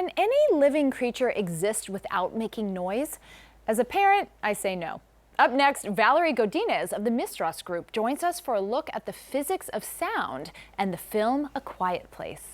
Can any living creature exist without making noise? As a parent, I say no. Up next, Valery Godinez of the Mistras Group joins us for a look at the physics of sound and the film A Quiet Place.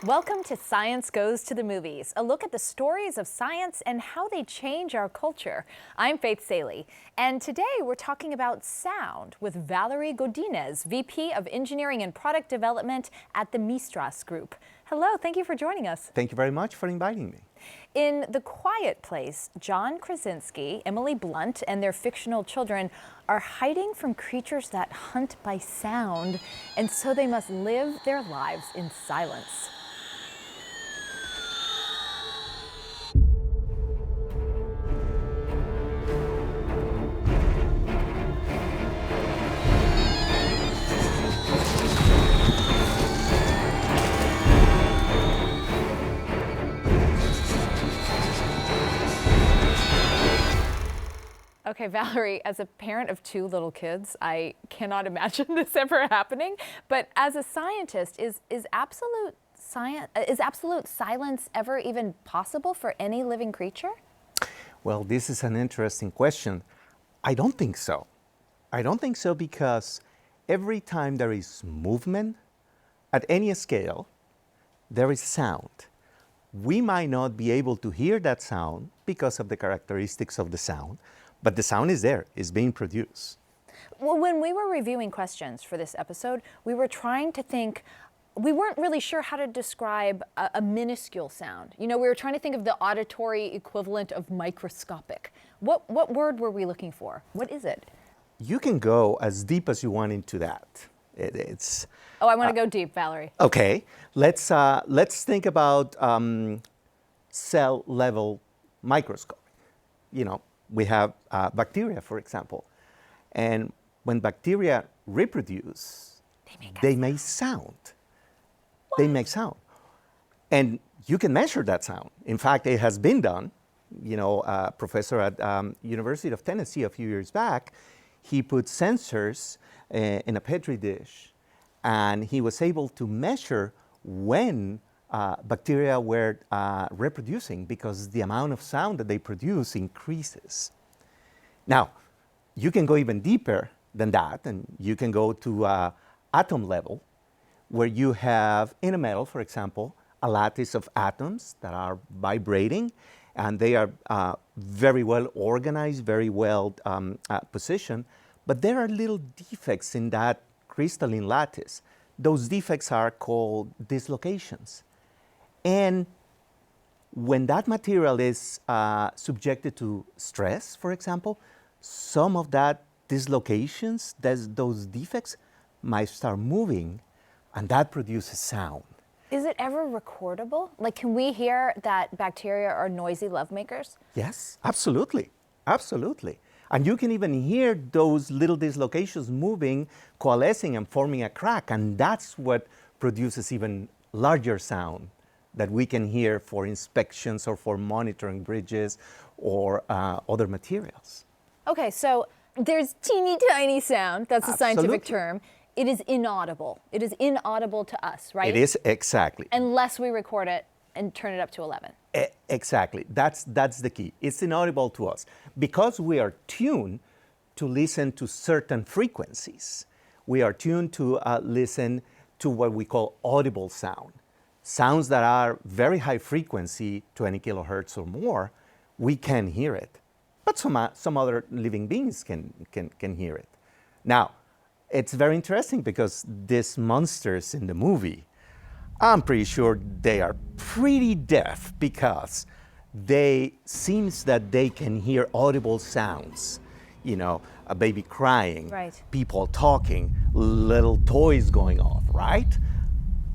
Welcome to Science Goes to the Movies, a look at the stories of science and how they change our culture. I'm Faith Saley, and today we're talking about sound with Valery Godinez, VP of Engineering and Product Development at the Mistras Group. Hello, thank you for joining us. Thank you very much for inviting me. In The Quiet Place, John Krasinski, Emily Blunt, and their fictional children are hiding from creatures that hunt by sound, and so they must live their lives in silence. Okay, Valery, as a parent of two little kids, I cannot imagine this ever happening. But as a scientist, is absolute silence ever even possible for any living creature? Well, this is an interesting question. I don't think so. I don't think so because every time there is movement at any scale, there is sound. We might not be able to hear that sound because of the characteristics of the sound, but the sound is there, it's being produced. Well, when we were reviewing questions for this episode, we were trying to think, we weren't really sure how to describe a minuscule sound. You know, we were trying to think of the auditory equivalent of microscopic. What word were we looking for? What is it? You can go as deep as you want into that. It's. Oh, I want to go deep, Valery. Okay, let's think about cell level microscope. You know, we have bacteria, for example, and when bacteria reproduce, they make sound. What? They make sound, and you can measure that sound. In fact, it has been done. You know, a professor at University of Tennessee a few years back, he put sensors in a petri dish, and he was able to measure when bacteria were reproducing because the amount of sound that they produce increases. Now, you can go even deeper than that, and you can go to atom level, where you have in a metal, for example, a lattice of atoms that are vibrating, and they are very well organized, very well positioned, but there are little defects in that crystalline lattice. Those defects are called dislocations. And when that material is subjected to stress, for example, some of that dislocations, those defects, might start moving, and that produces sound. Is it ever recordable? Like, can we hear that bacteria are noisy lovemakers? Yes, absolutely, absolutely. And you can even hear those little dislocations moving, coalescing, and forming a crack, and that's what produces even larger sound that we can hear for inspections or for monitoring bridges or other materials. Okay, so there's teeny tiny sound, that's a scientific term. It is inaudible. It is inaudible to us, right? It is, exactly. Unless we record it and turn it up to 11. Exactly, that's the key. It's inaudible to us. Because we are tuned to listen to certain frequencies. We are tuned to listen to what we call audible sound. Sounds that are very high frequency, 20 kilohertz or more, we can hear it. But some other living beings can hear it. Now, it's very interesting because these monsters in the movie, I'm pretty sure they are pretty deaf because seems that they can hear audible sounds. You know, a baby crying, right. People talking, little toys going off, right?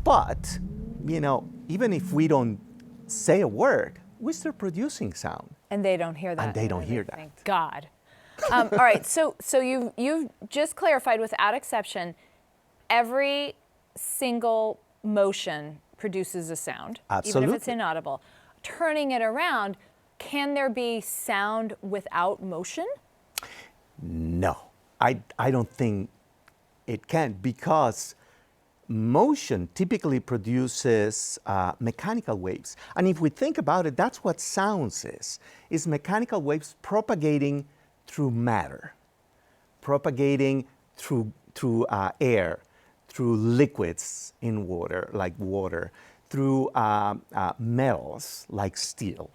But, you know, even if we don't say a word, we're still producing sound. And they don't hear that. And they don't hear that. Thank God. All right, so you've just clarified, without exception, every single motion produces a sound, even Absolutely. if it's inaudible. Turning it around, can there be sound without motion? No, I don't think it can, because motion typically produces mechanical waves. And if we think about it, that's what sounds is mechanical waves propagating through matter, propagating through air, through liquids in water, like water, through metals, like steel.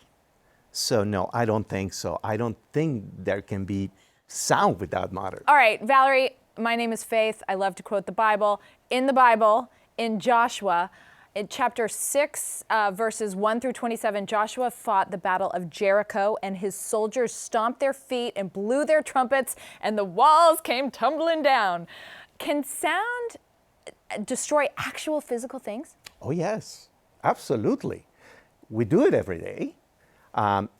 So no, I don't think so. I don't think there can be sound without matter. All right, Valery, my name is Faith. I love to quote the Bible. In the Bible, in Joshua, in chapter 6, verses 1 through 27, Joshua fought the battle of Jericho, and his soldiers stomped their feet and blew their trumpets, and the walls came tumbling down. Can sound destroy actual physical things? Oh yes, absolutely. We do it every day.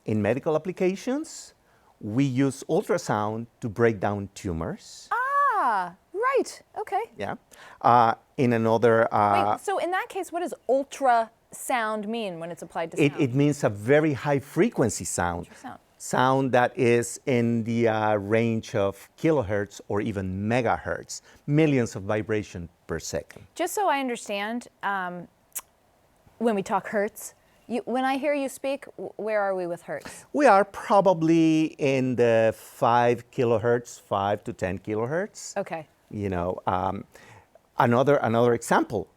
In medical applications, we use ultrasound to break down tumors. Ah, right. Okay. Yeah. In another... Wait, so in that case, what does ultrasound mean when it's applied to sound? it means a very high frequency sound. Sound that is in the range of kilohertz or even megahertz, millions of vibrations per second. Just so I understand, when we talk hertz, when I hear you speak, where are we with hertz? We are probably in the 5 kilohertz, 5 to 10 kilohertz. Okay. You know, another example,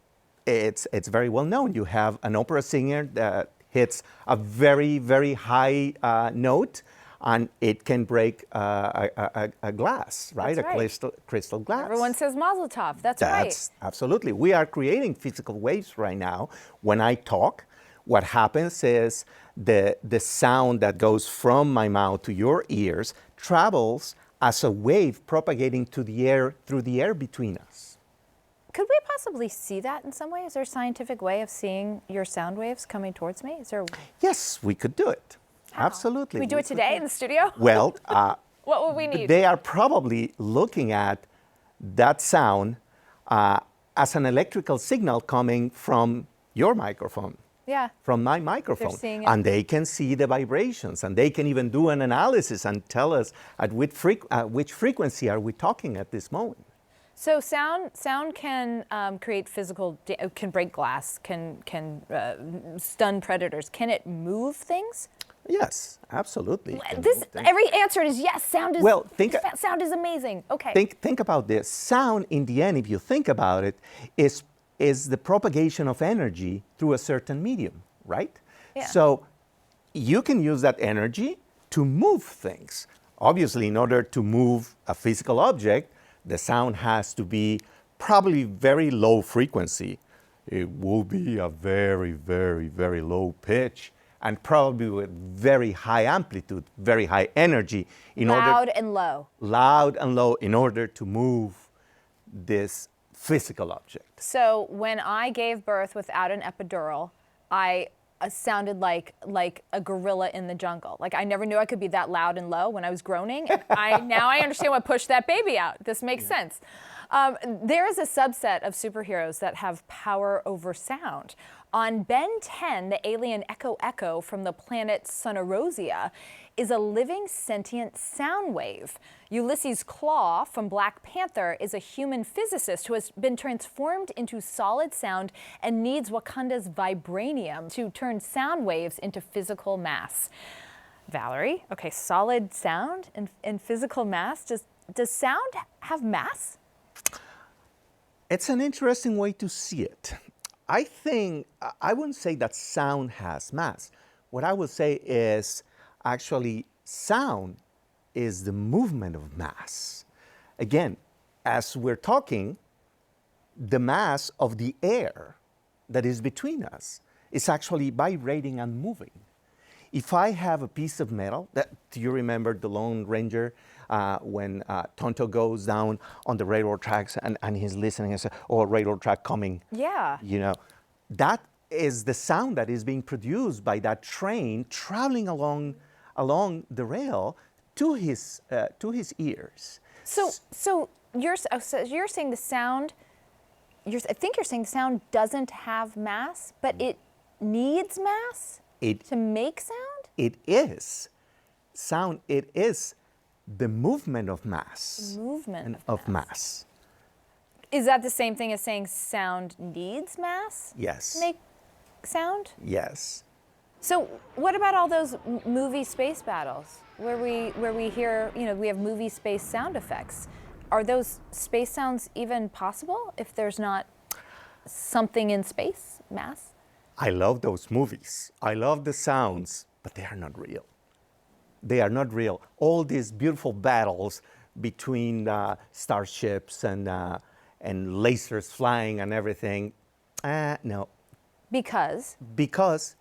it's very well known. You have an opera singer that hits a very, very high note, and it can break a glass, right? That's right. Crystal glass. Everyone says Mazel Tov. That's right. Absolutely. We are creating physical waves right now. When I talk, what happens is the sound that goes from my mouth to your ears travels as a wave propagating to the air, through the air between us. Could we possibly see that in some way? Is there a scientific way of seeing your sound waves coming towards me? Is there? Yes, we could do it. How? Absolutely. Can we do it today in the studio? Well, what would we need? They are probably looking at that sound as an electrical signal coming from your microphone. Yeah. From my microphone. They're seeing it. And they can see the vibrations, and they can even do an analysis and tell us at which frequency are we talking at this moment. So sound can create physical, can break glass, can stun predators. Can it move things? Yes, absolutely. Every answer is yes. Sound is sound is amazing. Okay. Think about this. Sound, in the end, if you think about it, is the propagation of energy through a certain medium, right? Yeah. So you can use that energy to move things. Obviously, in order to move a physical object, the sound has to be probably very low frequency. It will be a very, very, very low pitch, and probably with very high amplitude, very high energy. Loud and low. Loud and low in order to move this physical object. So when I gave birth without an epidural, I sounded like a gorilla in the jungle. Like I never knew I could be that loud and low when I was groaning. Now I understand what pushed that baby out. This makes sense. There is a subset of superheroes that have power over sound. On Ben 10, the alien Echo Echo from the planet Sonorosia is a living sentient sound wave. Ulysses Claw from Black Panther is a human physicist who has been transformed into solid sound and needs Wakanda's vibranium to turn sound waves into physical mass. Valery, okay, solid sound and physical mass. Does sound have mass? It's an interesting way to see it. I wouldn't say that sound has mass. What I would say is actually sound is the movement of mass. Again, as we're talking, the mass of the air that is between us is actually vibrating and moving. If I have a piece of metal, do you remember the Lone Ranger when Tonto goes down on the railroad tracks and he's listening and says, oh, railroad track coming. Yeah. You know, that is the sound that is being produced by that train traveling along the rail to his ears. So you're saying the sound I think you're saying sound doesn't have mass, but it needs mass to make sound? It is. Sound, it is the movement of mass. Movement of mass. Is that the same thing as saying sound needs mass? Yes. To make sound? Yes. So what about all those movie space battles where we hear, we have movie space sound effects? Are those space sounds even possible if there's not something in space, mass? I love those movies. I love the sounds, but they are not real. They are not real. All these beautiful battles between starships and lasers flying and everything, no. Because? Because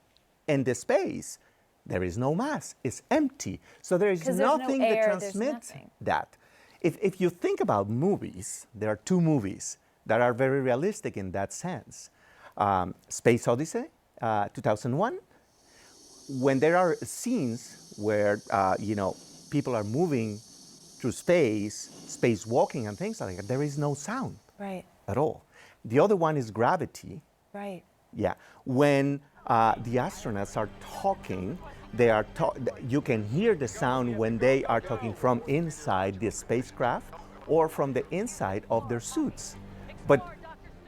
in the space, there is no mass. It's empty. So there is nothing no that air, transmits that. If you think about movies, there are two movies that are very realistic in that sense. Space Odyssey, 2001, when there are scenes where, people are moving through space, spacewalking and things like that, there is no sound at all. The other one is Gravity. Right. Yeah. When the astronauts are talking, you can hear the sound when they are talking from inside the spacecraft or from the inside of their suits. But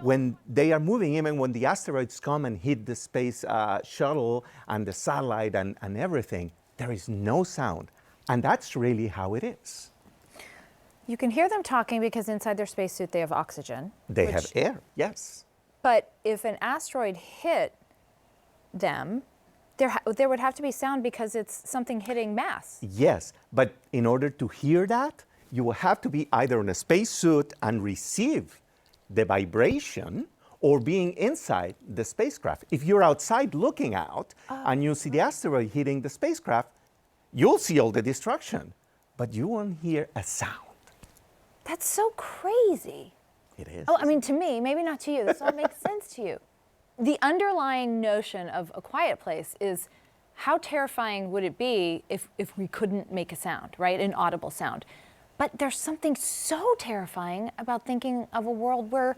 when they are moving, even when the asteroids come and hit the space shuttle and the satellite and everything, there is no sound. And that's really how it is. You can hear them talking because inside their spacesuit they have oxygen. They have air, yes. But if an asteroid hit them, there would have to be sound because it's something hitting mass. Yes, but in order to hear that, you will have to be either in a spacesuit and receive the vibration or being inside the spacecraft. If you're outside looking out and you see the asteroid hitting the spacecraft, you'll see all the destruction, but you won't hear a sound. That's so crazy. It is. Oh, I mean, to me, maybe not to you. This all makes sense to you. The underlying notion of a quiet place is how terrifying would it be if we couldn't make a sound, right? An audible sound. But there's something so terrifying about thinking of a world where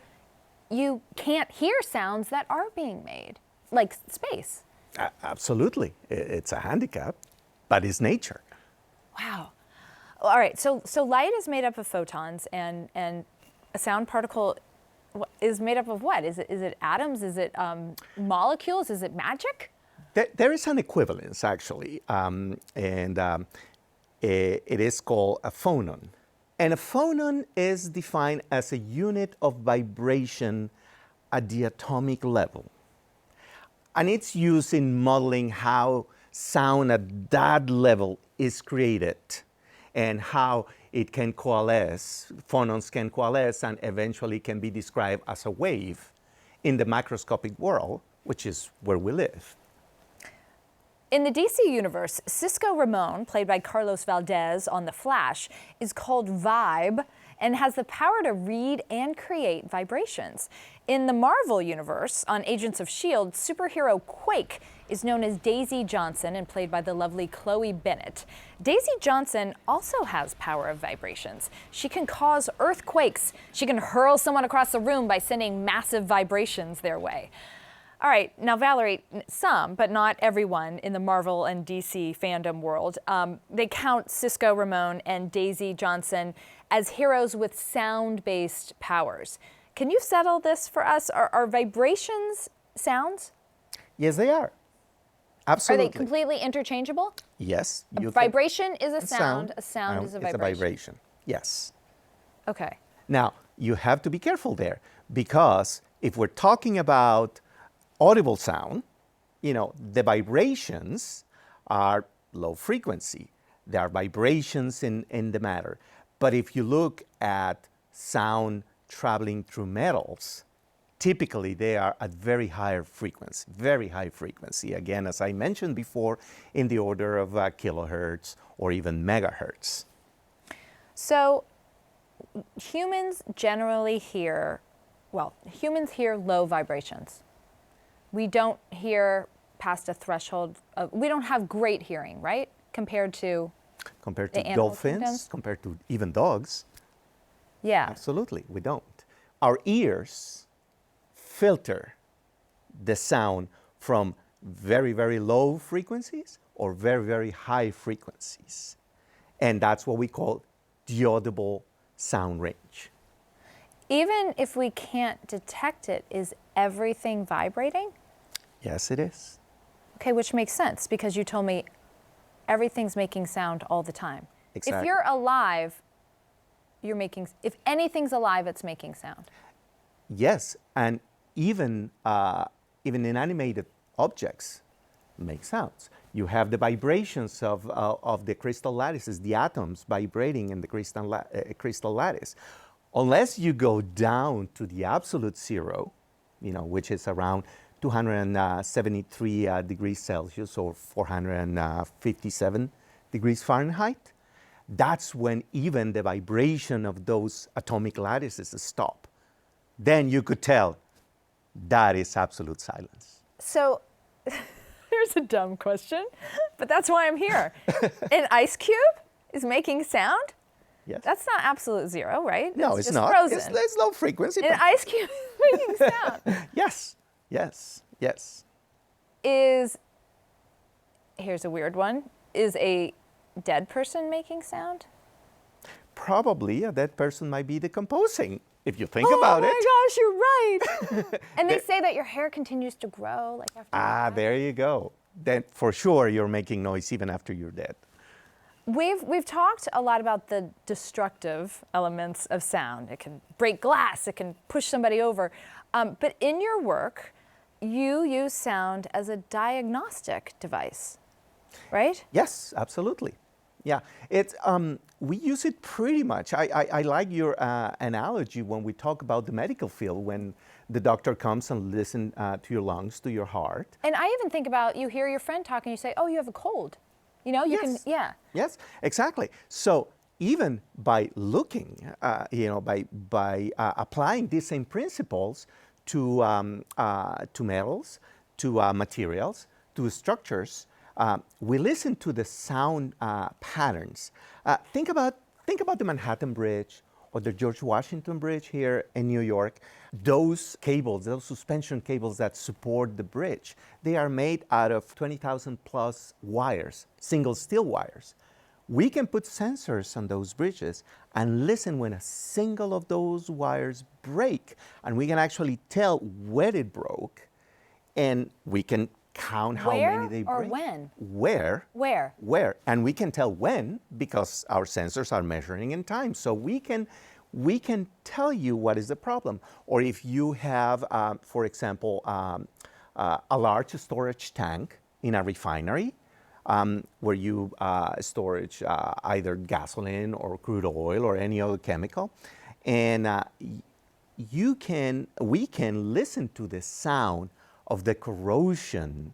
you can't hear sounds that are being made, like space. Absolutely. It's a handicap, but it's nature. Wow. All right, so light is made up of photons, and a sound particle is made up of what? Is it atoms? Is it molecules? Is it magic? There is an equivalence, actually, it is called a phonon. And a phonon is defined as a unit of vibration at the atomic level. And it's used in modeling how sound at that level is created and how it can coalesce, phonons can coalesce and eventually can be described as a wave in the macroscopic world, which is where we live. In the DC universe, Cisco Ramon, played by Carlos Valdez on The Flash, is called Vibe and has the power to read and create vibrations. In the Marvel universe, on Agents of S.H.I.E.L.D., superhero Quake is known as Daisy Johnson and played by the lovely Chloe Bennett. Daisy Johnson also has power of vibrations. She can cause earthquakes. She can hurl someone across the room by sending massive vibrations their way. All right, now Valery, some, but not everyone in the Marvel and DC fandom world, they count Cisco Ramon and Daisy Johnson as heroes with sound-based powers. Can you settle this for us? Are vibrations sounds? Yes, they are. Absolutely. Are they completely interchangeable? Yes. A vibration is a sound is a vibration. It's a vibration, yes. Okay. Now, you have to be careful there because if we're talking about audible sound, the vibrations are low frequency. There are vibrations in the matter. But if you look at sound traveling through metals, typically they are at very high frequency. Again, as I mentioned before, in the order of kilohertz or even megahertz. So humans generally hear low vibrations. We don't hear past a threshold we don't have great hearing, right? Compared to dolphins, kingdoms? compared to even dogs. Yeah. Absolutely, we don't. Our ears filter the sound from very, very low frequencies or very, very high frequencies. And that's what we call the audible sound range. Even if we can't detect it, is everything vibrating? Yes, it is. Okay, which makes sense because you told me everything's making sound all the time. Exactly. If you're alive, if anything's alive, it's making sound. Yes, and even inanimated objects make sounds. You have the vibrations of the crystal lattices, the atoms vibrating in the crystal lattice. Unless you go down to the absolute zero, which is around 273 degrees Celsius or 457 degrees Fahrenheit, that's when even the vibration of those atomic lattices stop. Then you could tell that is absolute silence. So here's a dumb question, but that's why I'm here. An ice cube is making sound? Yes. That's not absolute zero, right? No, it's just not. Frozen. It's low frequency. An ice cube is making sound. Yes, yes, yes. Here's a weird one, is a dead person making sound? Probably a dead person might be decomposing, if you think about it. Oh my gosh, you're right. And they say that your hair continues to grow like after you die. There you go. Then for sure you're making noise even after you're dead. We've talked a lot about the destructive elements of sound. It can break glass, it can push somebody over. But in your work, you use sound as a diagnostic device, right? Yes, absolutely. Yeah, it's we use it pretty much. I like your analogy when we talk about the medical field, when the doctor comes and listens to your lungs, to your heart. And I even think about, you hear your friend talking, you say, oh, you have a cold. You can, yeah. Yes, exactly. So even by looking, by applying these same principles to metals, to materials, to structures, we listen to the sound patterns. Think about the Manhattan Bridge or the George Washington Bridge here in New York. Those cables, those suspension cables that support the bridge, they are made out of 20,000 plus wires, single steel wires. We can put sensors on those bridges and listen when a single of those wires break, and we can actually tell when it broke, and we can count how many they break. Where or when? Where. And we can tell when because our sensors are measuring in time. So we can tell you what is the problem. Or if you have, for example, a large storage tank in a refinery where you storage either gasoline or crude oil or any other chemical, and we can listen to the sound of the corrosion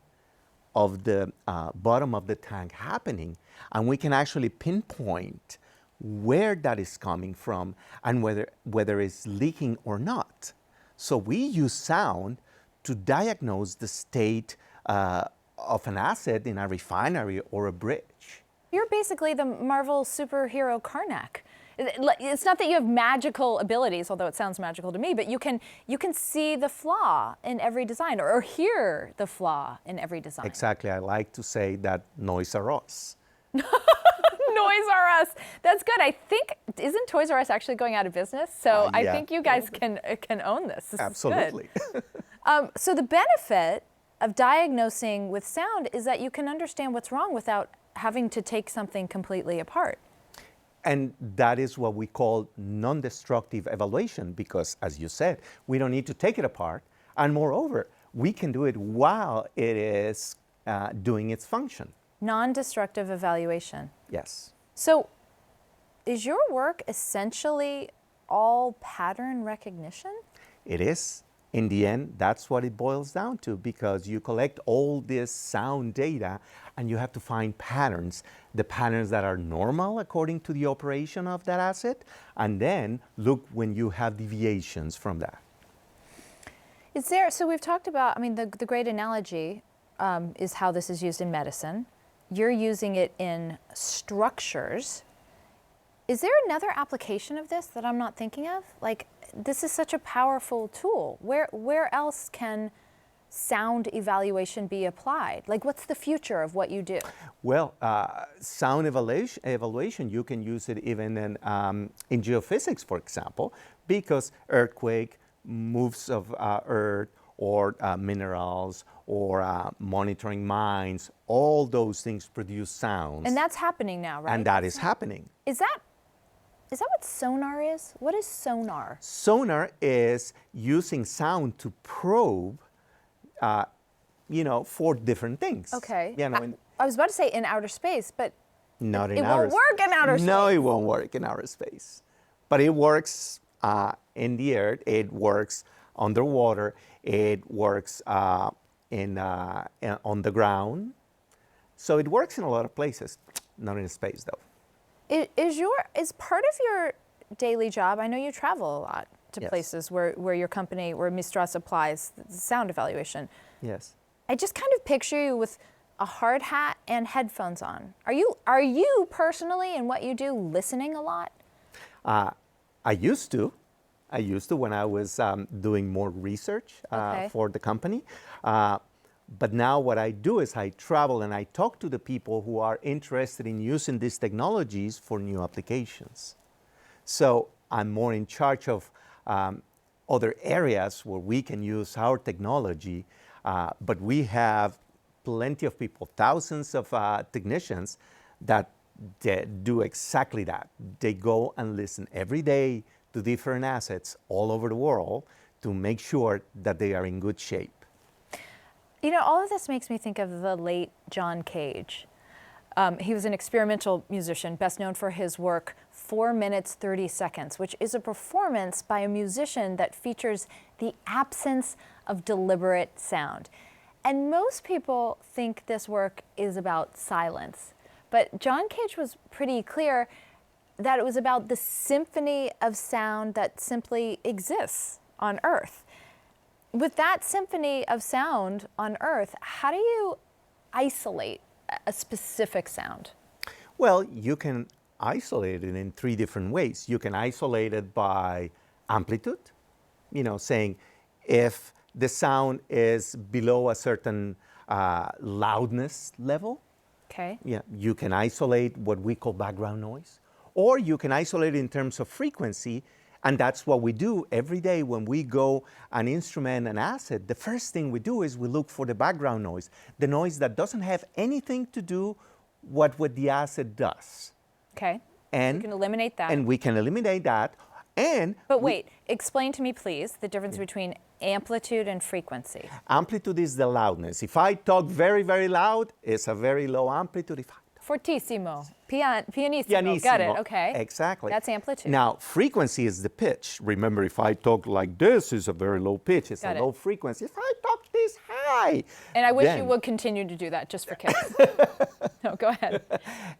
of the bottom of the tank happening, and we can actually pinpoint where that is coming from and whether it's leaking or not. So we use sound to diagnose the state of an asset in a refinery or a bridge. You're basically the Marvel superhero Karnak. It's not that you have magical abilities, although it sounds magical to me, but you can see the flaw in every design or hear the flaw in every design. Exactly. I like to say that noise are us. Toys R Us. That's good. I think, isn't Toys R Us actually going out of business? So I think you guys can own this. This Absolutely. is good. So the benefit of diagnosing with sound is that you can understand what's wrong without having to take something completely apart. And that is what we call non-destructive evaluation because, as you said, we don't need to take it apart. And moreover, we can do it while it is doing its function. Non-destructive evaluation. Yes. So is your work essentially all pattern recognition? It is. In the end, that's what it boils down to because you collect all this sound data and you have to find patterns, the patterns that are normal according to the operation of that asset, and then look when you have deviations from that. Is there, so we've talked about, I mean, the great analogy is how this is used in medicine. You're using it in structures. Is there another application of this that I'm not thinking of? Like, this is such a powerful tool. Where else can sound evaluation be applied? Like, what's the future of what you do? Well, sound evaluation, you can use it even in geophysics, for example, because earthquake, moves of earth, or minerals, or monitoring mines, all those things produce sounds. And that's happening now, right? And that is happening. Is that what sonar is? What is sonar? Sonar is using sound to probe, for different things. Okay. I I was about to say in outer space, but not in it outer won't work in outer space. No, it won't work in outer space. But it works in the earth. It works underwater. It works on the ground. So it works in a lot of places, not in space though. Is part of your daily job, I know you travel a lot to Yes. places where your company, where Mistras applies sound evaluation. Yes. I just kind of picture you with a hard hat and headphones on. Are you personally in what you do listening a lot? I used to when I was doing more research Okay. for the company. But now what I do is I travel and I talk to the people who are interested in using these technologies for new applications. So I'm more in charge of other areas where we can use our technology, but we have plenty of people, thousands of technicians that do exactly that. They go and listen every day to different assets all over the world to make sure that they are in good shape. You know, all of this makes me think of the late John Cage. He was an experimental musician, best known for his work 4 minutes, 30 seconds, which is a performance by a musician that features the absence of deliberate sound. And most people think this work is about silence. But John Cage was pretty clear that it was about the symphony of sound that simply exists on Earth. With that symphony of sound on Earth, how do you isolate a specific sound? Well, you can isolate it in 3 different ways. You can isolate it by amplitude, saying if the sound is below a certain loudness level, Okay. you can isolate what we call background noise. Or you can isolate it in terms of frequency, and that's what we do every day when we go and instrument an asset. The first thing we do is we look for the background noise, the noise that doesn't have anything to do what the asset does. Okay. And you can eliminate that. And we can eliminate that. But wait, explain to me, please, the difference between amplitude and frequency. Amplitude is the loudness. If I talk very, very loud, it's a very low amplitude. If I Fortissimo, pianissimo. Pianissimo. Got it, okay. Exactly. That's amplitude. Now, frequency is the pitch. Remember, if I talk like this, it's a very low pitch. It's Got a it. low frequency. If I talk this high. And I wish you then- would continue to do that just for kicks. No, go ahead.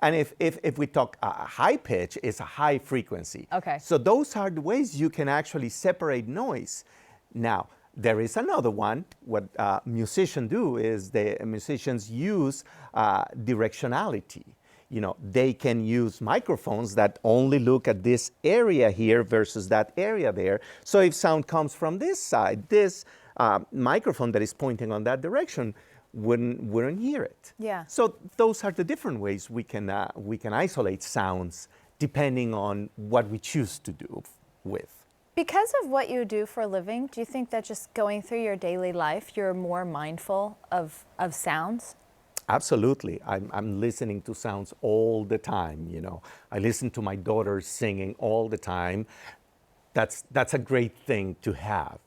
And if we talk high pitch, it's a high frequency. Okay. So those are the ways you can actually separate noise. Now, there is another one. What musicians do is the musicians use directionality. They can use microphones that only look at this area here versus that area there. So if sound comes from this side, this microphone that is pointing on that direction wouldn't hear it. Yeah. So those are the different ways we can isolate sounds depending on what we choose to do with. Because of what you do for a living, do you think that just going through your daily life, you're more mindful of sounds? Absolutely. I'm listening to sounds all the time. I listen to my daughter singing all the time. That's a great thing to have.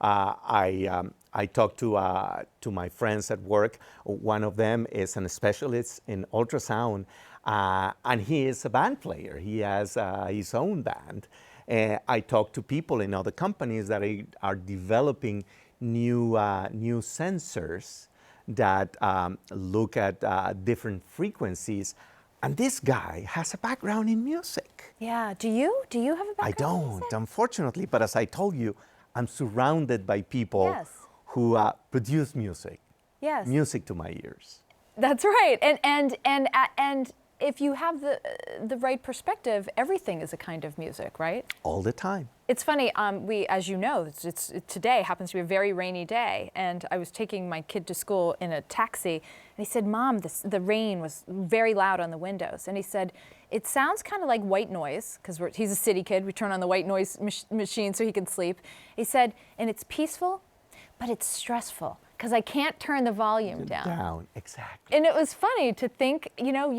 I talk to my friends at work. One of them is a specialist in ultrasound, and he is a band player. He has his own band. I talk to people in other companies that are developing new sensors that look at different frequencies. And this guy has a background in music. Yeah. Do you have a background I in don't, music? unfortunately. But as I told you, I'm surrounded by people Yes. who produce music. Yes. Music to my ears. That's right. And if you have the right perspective, everything is a kind of music, right? All the time. It's funny, as you know, today happens to be a very rainy day, and I was taking my kid to school in a taxi, and he said, Mom, the rain was very loud on the windows. And he said, it sounds kind of like white noise, because he's a city kid, we turn on the white noise machine so he can sleep. He said, and it's peaceful, but it's stressful, because I can't turn the volume down. Exactly. And it was funny to think, you know,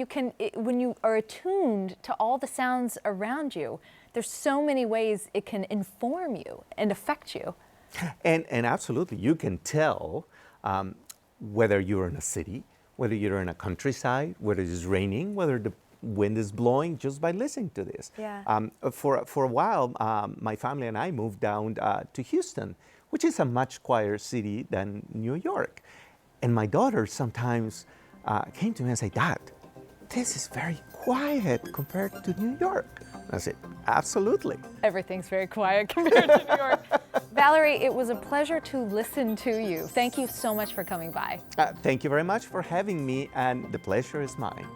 when you are attuned to all the sounds around you, there's so many ways it can inform you and affect you. And absolutely, you can tell whether you're in a city, whether you're in a countryside, whether it's raining, whether the wind is blowing, just by listening to this. Yeah. For a while, my family and I moved down to Houston, which is a much quieter city than New York. And my daughter sometimes came to me and said, Dad, this is very quiet compared to New York. I said, absolutely. Everything's very quiet compared to New York. Valery, it was a pleasure to listen to you. Thank you so much for coming by. Thank you very much for having me, and the pleasure is mine.